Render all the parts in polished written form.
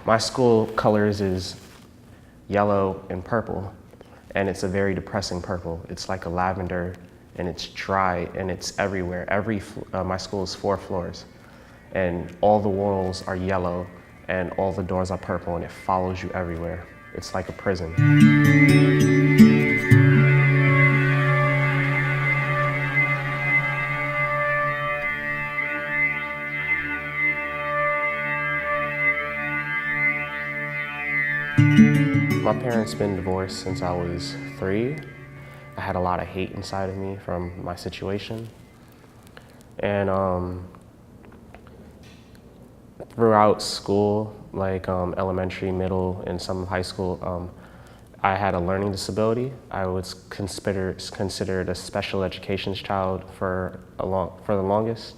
My school colors is yellow and purple, and it's a very depressing purple. It's like a lavender, and it's dry, and it's everywhere. My school is 4 floors, and all the walls are yellow, and all the doors are purple, and it follows you everywhere. It's like a prison. My parents been divorced since I was 3. I had a lot of hate inside of me from my situation. And throughout school, like elementary, middle, and some high school, I had a learning disability. I was considered a special education child for the longest.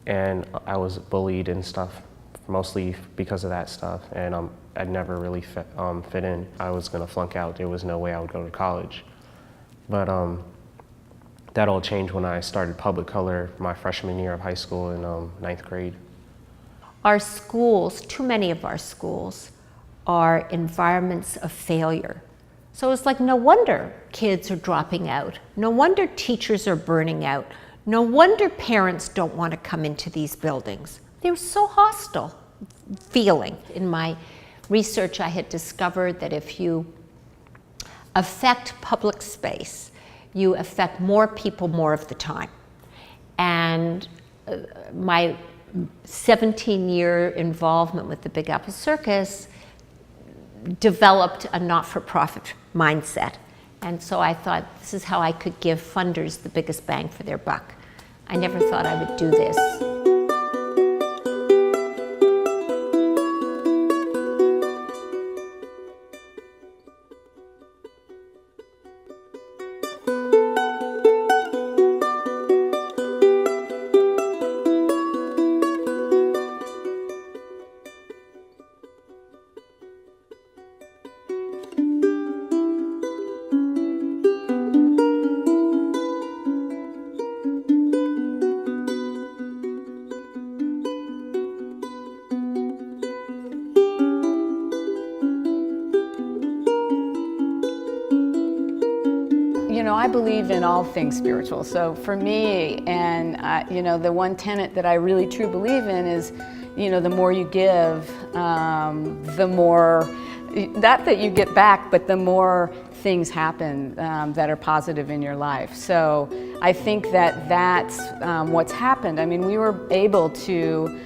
And I was bullied and stuff, mostly because of that stuff. And I'd never really fit in. I was gonna flunk out. There was no way I would go to college. But that all changed when I started Publicolor my freshman year of high school in 9th grade. Our schools, too many of our schools, are environments of failure. So it's like, no wonder kids are dropping out. No wonder teachers are burning out. No wonder parents don't want to come into these buildings. They're so hostile feeling. In my research, I had discovered that if you affect public space, you affect more people more of the time. And my 17-year involvement with the Big Apple Circus developed a not-for-profit mindset. And so I thought, this is how I could give funders the biggest bang for their buck. I never thought I would do this. You know, I believe in all things spiritual. So for me, and you know, the one tenet that I really truly believe in is, you know, the more you give, the more, that you get back, but the more things happen that are positive in your life. So I think that that's what's happened. I mean, we were able to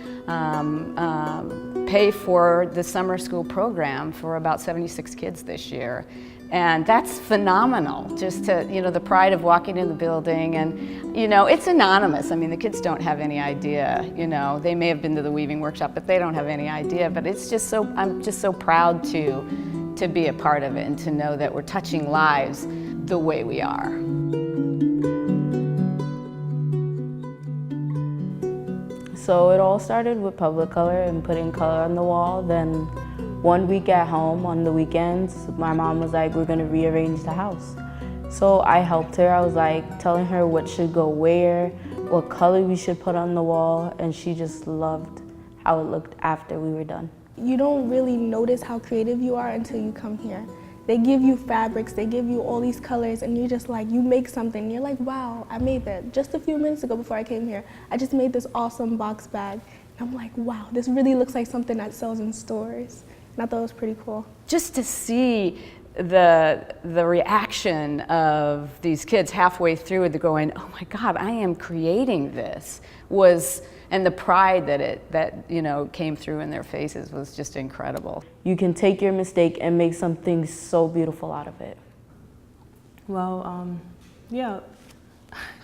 pay for the summer school program for about 76 kids this year. And that's phenomenal, just to, you know, the pride of walking in the building. And, you know, it's anonymous. I mean, the kids don't have any idea, you know. They may have been to the weaving workshop, but they don't have any idea. But it's just so, I'm just so proud to be a part of it and to know that we're touching lives the way we are. So it all started with Publicolor and putting color on the wall. Then one week at home on the weekends, my mom was like, we're gonna rearrange the house. So I helped her. I was like telling her what should go where, what color we should put on the wall, and she just loved how it looked after we were done. You don't really notice how creative you are until you come here. They give you fabrics, they give you all these colors, and you're just like, you make something, and you're like, wow, I made that. Just a few minutes ago before I came here, I just made this awesome box bag. And I'm like, wow, this really looks like something that sells in stores. And I thought it was pretty cool. Just to see the reaction of these kids halfway through it, going, oh my God, I am creating this, and the pride that you know came through in their faces was just incredible. You can take your mistake and make something so beautiful out of it. Well, yeah.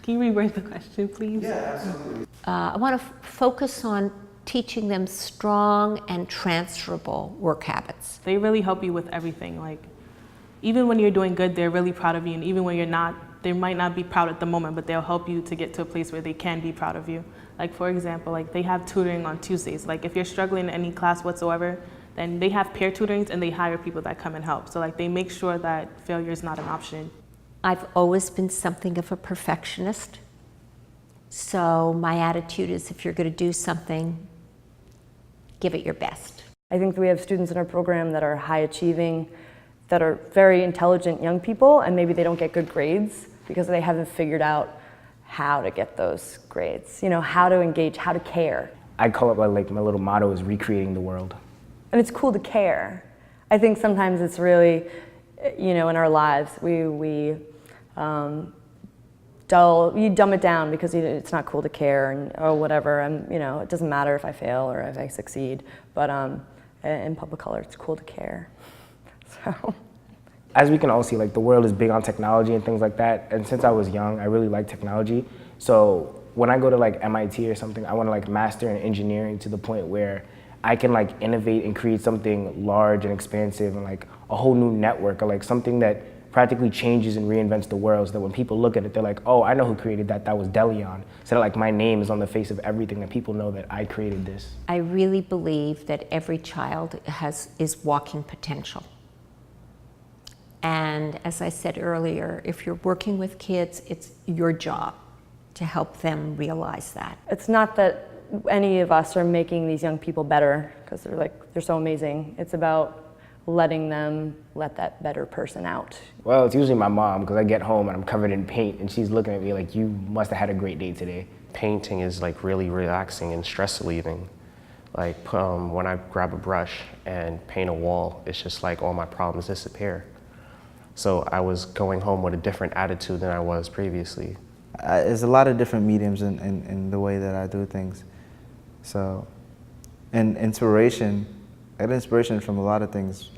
Can you reword the question, please? Yeah, absolutely. I want to focus on teaching them strong and transferable work habits. They really help you with everything. Like, even when you're doing good, they're really proud of you, and even when you're not, they might not be proud at the moment, but they'll help you to get to a place where they can be proud of you. Like, for example, like they have tutoring on Tuesdays. Like, if you're struggling in any class whatsoever, then they have peer tutorings and they hire people that come and help. So like, they make sure that failure is not an option. I've always been something of a perfectionist. So my attitude is, if you're going to do something, give it your best. I think that we have students in our program that are high achieving, that are very intelligent young people, and maybe they don't get good grades because they haven't figured out how to get those grades, you know, how to engage, how to care. I call it like my little motto is recreating the world. And it's cool to care. I think sometimes it's really, you know, in our lives, you dumb it down because it's not cool to care and or whatever, and you know, it doesn't matter if I fail or if I succeed, but in Publicolor it's cool to care. So. As we can all see, like the world is big on technology and things like that, and since I was young, I really like technology. So when I go to like MIT or something, I want to like master in engineering to the point where I can like innovate and create something large and expansive and like a whole new network, or like something that practically changes and reinvents the world, so that when people look at it, they're like, oh, I know who created that, that was Delion. So that like my name is on the face of everything, that people know that I created this. I really believe that every child is walking potential. And as I said earlier, if you're working with kids, it's your job to help them realize that. It's not that any of us are making these young people better because they're so amazing. It's about letting them let that better person out. Well, it's usually my mom, because I get home and I'm covered in paint and she's looking at me like, you must have had a great day today. Painting is like really relaxing and stress relieving. Like when I grab a brush and paint a wall, it's just like all my problems disappear. So I was going home with a different attitude than I was previously. There's a lot of different mediums in the way that I do things. So, and inspiration, I get inspiration from a lot of things.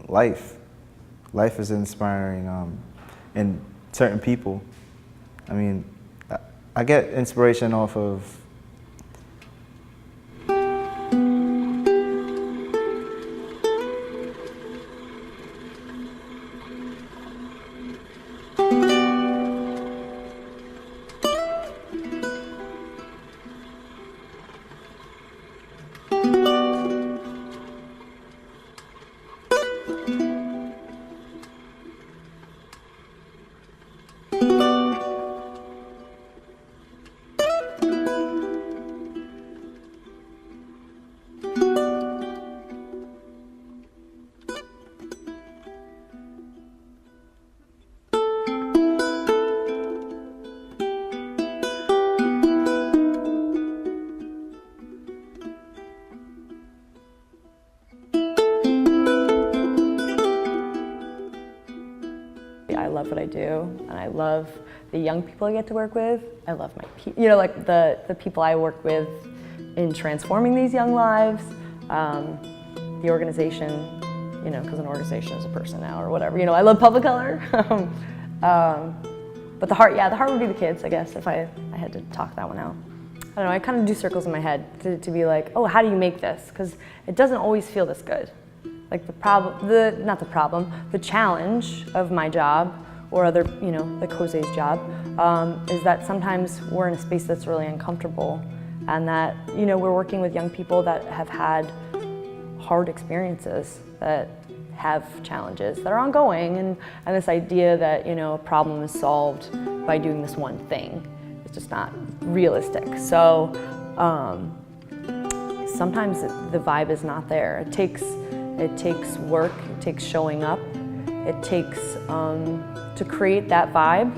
Life is inspiring in certain people. I mean, I get inspiration off of I love what I do, and I love the young people I get to work with. I love my, you know, like the people I work with in transforming these young lives. The organization, you know, because an organization is a person now or whatever. You know, I love Publicolor. But the heart would be the kids, I guess, if I had to talk that one out. I don't know, I kind of do circles in my head to be like, oh, how do you make this? Because it doesn't always feel this good. Like the challenge of my job or other, you know, like Jose's job, is that sometimes we're in a space that's really uncomfortable, and that, you know, we're working with young people that have had hard experiences, that have challenges that are ongoing, and this idea that, you know, a problem is solved by doing this one thing. It's just not realistic. So sometimes the vibe is not there. It takes work, it takes showing up, it takes, to create that vibe,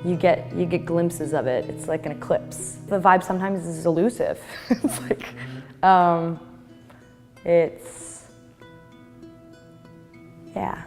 you get glimpses of it. It's like an eclipse. The vibe sometimes is elusive. It's like, yeah.